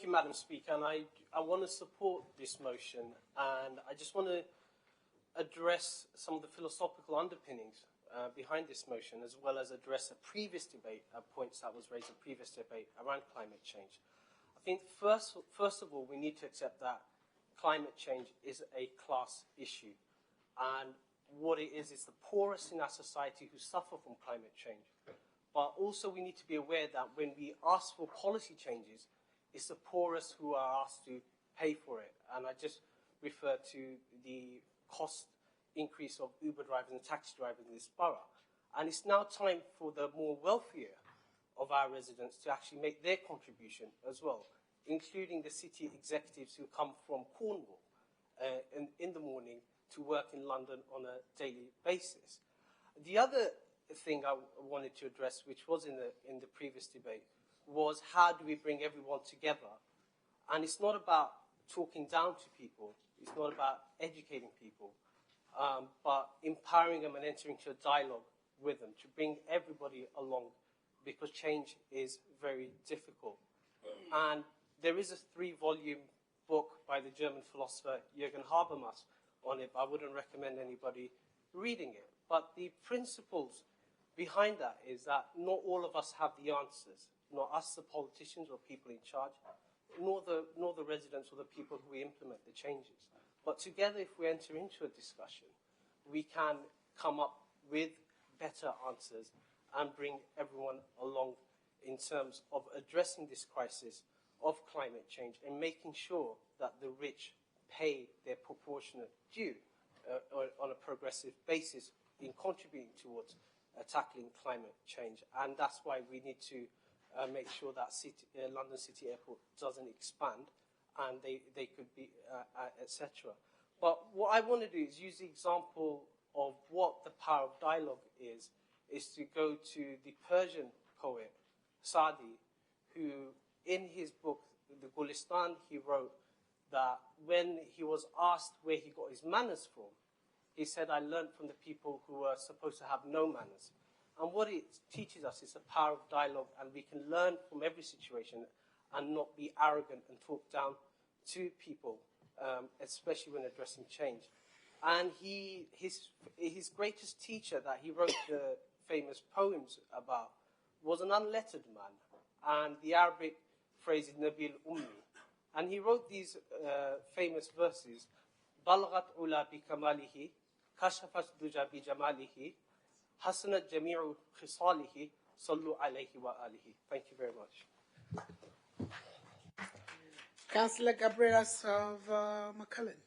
Thank you, Madam Speaker, and I want to support this motion, and I just want to address some of the philosophical underpinnings behind this motion, as well as address a previous debate, points that was raised in a previous debate around climate change. I think first of all, we need to accept that climate change is a class issue, and what it is the poorest in our society who suffer from climate change. But also we need to be aware that when we ask for policy changes, it's the poorest who are asked to pay for it. And I just refer to the cost increase of Uber drivers and taxi drivers in this borough. And it's now time for the more wealthier of our residents to actually make their contribution as well, including the city executives who come from Cornwall in the morning to work in London on a daily basis. The other thing I wanted to address, which was in the previous debate, was how do we bring everyone together? And it's not about talking down to people, it's not about educating people, but empowering them and entering into a dialogue with them to bring everybody along, because change is very difficult. And there is a 3-volume book by the German philosopher Jürgen Habermas on it, but I wouldn't recommend anybody reading it. But the principles behind that is that not all of us have the answers, not us, the politicians or people in charge, nor the residents or the people who implement the changes. But together, if we enter into a discussion, we can come up with better answers and bring everyone along in terms of addressing this crisis of climate change and making sure that the rich pay their proportionate due on a progressive basis in contributing towards tackling climate change. And that's why we need to make sure that London City Airport doesn't expand and they could be, etc. But what I want to do is use the example of what the power of dialogue is to go to the Persian poet Saadi, who in his book, The Gulistan, he wrote that when he was asked where he got his manners from, he said, I learned from the people who were supposed to have no manners. And what it teaches us is the power of dialogue, and we can learn from every situation and not be arrogant and talk down to people, especially when addressing change. And his greatest teacher that he wrote the famous poems about was an unlettered man, and the Arabic phrase is Nabil Ummi. And he wrote these famous verses, Balghat ula bi kamalihi, kashafat duja bi jamalihi, hasanat jami'u khisalihi, sallu alayhi wa alihi. Thank you very much. Councillor Gabriel of McCullen.